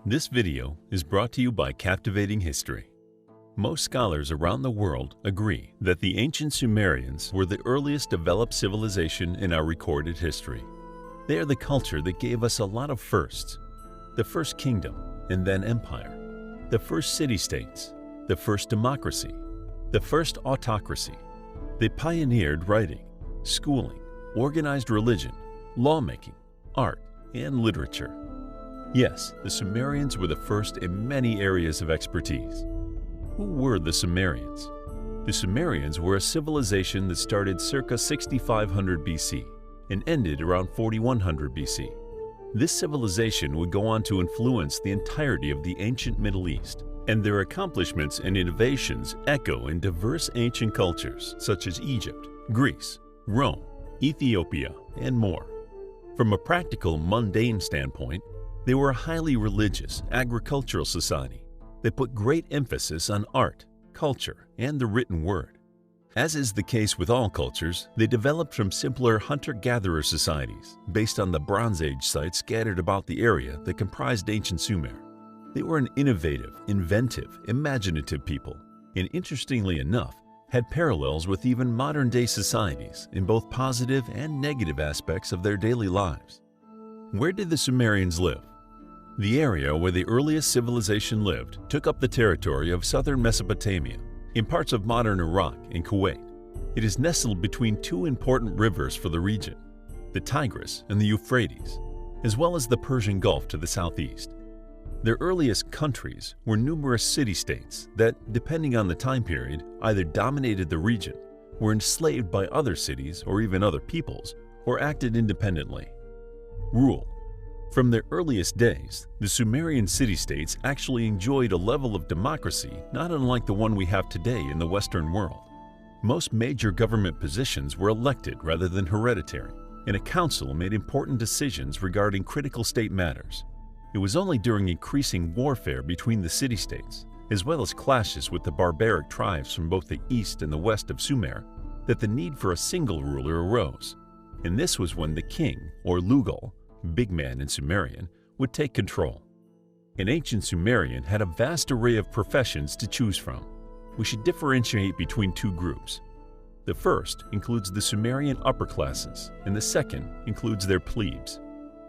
This video is brought to you by Captivating History. Most scholars around the world agree that the ancient Sumerians were the earliest developed civilization in our recorded history. They are the culture that gave us a lot of firsts. The first kingdom and then empire, the first city-states, the first democracy, the first autocracy. They pioneered writing, schooling, organized religion, lawmaking, art, and literature. Yes, the Sumerians were the first in many areas of expertise. Who were the Sumerians? The Sumerians were a civilization that started circa 6500 BC and ended around 4100 BC. This civilization would go on to influence the entirety of the ancient Middle East, and their accomplishments and innovations echo in diverse ancient cultures such as Egypt, Greece, Rome, Ethiopia, and more. From a practical, mundane standpoint, they were a highly religious, agricultural society that put great emphasis on art, culture, and the written word. As is the case with all cultures, they developed from simpler hunter-gatherer societies based on the Bronze Age sites scattered about the area that comprised ancient Sumer. They were an innovative, inventive, imaginative people, and interestingly enough, had parallels with even modern-day societies in both positive and negative aspects of their daily lives. Where did the Sumerians live? The area where the earliest civilization lived took up the territory of southern Mesopotamia, in parts of modern Iraq and Kuwait. It is nestled between two important rivers for the region, the Tigris and the Euphrates, as well as the Persian Gulf to the southeast. Their earliest countries were numerous city-states that, depending on the time period, either dominated the region, were enslaved by other cities or even other peoples, or acted independently. Rule. From their earliest days, the Sumerian city-states actually enjoyed a level of democracy not unlike the one we have today in the Western world. Most major government positions were elected rather than hereditary, and a council made important decisions regarding critical state matters. It was only during increasing warfare between the city-states, as well as clashes with the barbaric tribes from both the east and the west of Sumer, that the need for a single ruler arose, and this was when the king, or Lugo, big man in Sumerian, would take control. An ancient Sumerian had a vast array of professions to choose from. We should differentiate between two groups. The first includes the Sumerian upper classes, and the second includes their plebes.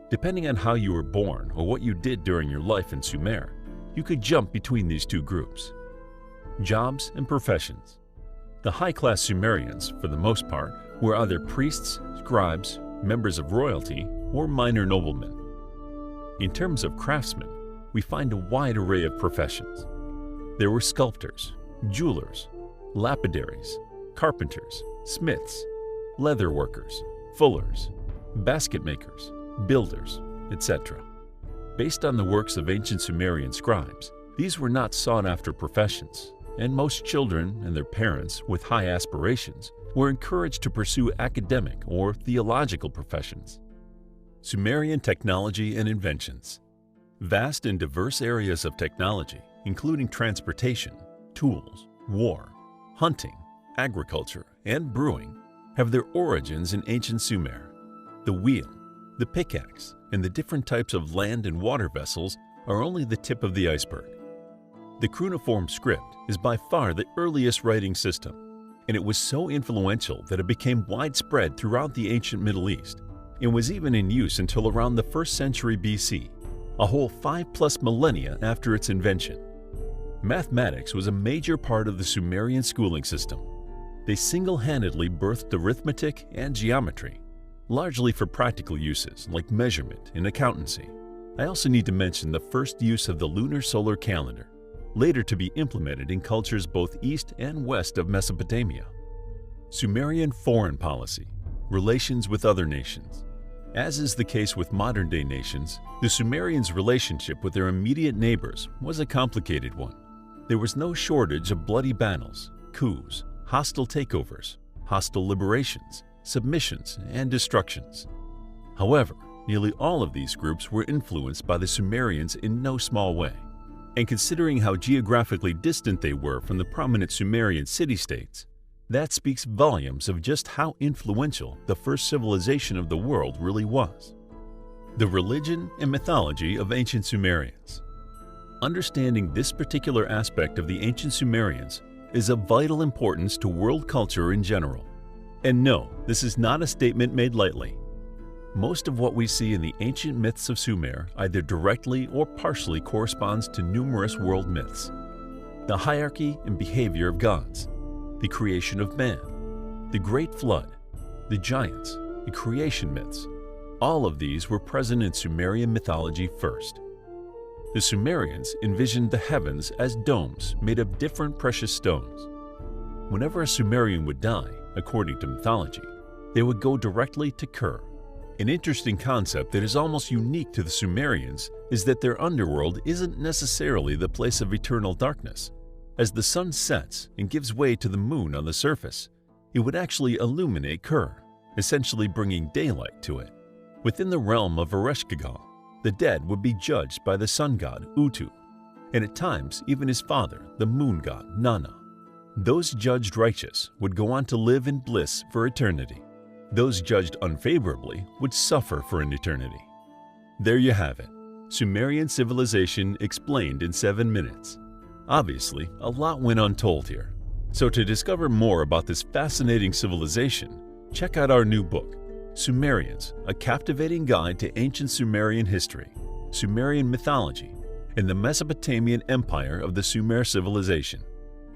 Depending on how you were born or what you did during your life in Sumer, you could jump between these two groups. Jobs and professions. The high-class Sumerians, for the most part, were either priests, scribes, members of royalty, or minor noblemen. In terms of craftsmen, we find a wide array of professions. There were sculptors, jewelers, lapidaries, carpenters, smiths, leather workers, fullers, basket makers, builders, etc. Based on the works of ancient Sumerian scribes, these were not sought-after professions, and most children and their parents with high aspirations were encouraged to pursue academic or theological professions. Sumerian technology and inventions. Vast and diverse areas of technology, including transportation, tools, war, hunting, agriculture, and brewing, have their origins in ancient Sumer. The wheel, the pickaxe, and the different types of land and water vessels are only the tip of the iceberg. The cuneiform script is by far the earliest writing system, and it was so influential that it became widespread throughout the ancient Middle East and was even in use until around the 1st century BC, a whole 5+ millennia after its invention. Mathematics was a major part of the Sumerian schooling system. They single-handedly birthed arithmetic and geometry, largely for practical uses like measurement and accountancy. I also need to mention the first use of the lunar solar calendar, later to be implemented in cultures both east and west of Mesopotamia. Sumerian foreign policy, relations with other nations. As is the case with modern-day nations, the Sumerians' relationship with their immediate neighbors was a complicated one. There was no shortage of bloody battles, coups, hostile takeovers, hostile liberations, submissions, and destructions. However, nearly all of these groups were influenced by the Sumerians in no small way. And considering how geographically distant they were from the prominent Sumerian city-states, that speaks volumes of just how influential the first civilization of the world really was. The religion and mythology of ancient Sumerians. Understanding this particular aspect of the ancient Sumerians is of vital importance to world culture in general. And no, this is not a statement made lightly. Most of what we see in the ancient myths of Sumer either directly or partially corresponds to numerous world myths. The hierarchy and behavior of gods, the creation of man, the Great Flood, the giants, the creation myths, all of these were present in Sumerian mythology first. The Sumerians envisioned the heavens as domes made of different precious stones. Whenever a Sumerian would die, according to mythology, they would go directly to Kur. An interesting concept that is almost unique to the Sumerians is that their underworld isn't necessarily the place of eternal darkness. As the sun sets and gives way to the moon on the surface, it would actually illuminate Kur, essentially bringing daylight to it. Within the realm of Ereshkigal, the dead would be judged by the sun god Utu, and at times even his father, the moon god Nana. Those judged righteous would go on to live in bliss for eternity. Those judged unfavorably would suffer for an eternity. There you have it, Sumerian civilization explained in 7 minutes. Obviously, a lot went untold here. So to discover more about this fascinating civilization, check out our new book, Sumerians, a captivating guide to ancient Sumerian history, Sumerian mythology, and the Mesopotamian empire of the Sumer civilization.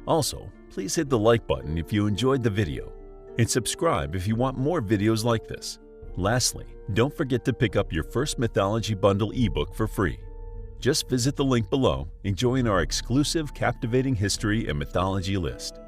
Also, please hit the like button if you enjoyed the video, and subscribe if you want more videos like this. Lastly, don't forget to pick up your first Mythology Bundle ebook for free. Just visit the link below and join our exclusive Captivating History and Mythology list.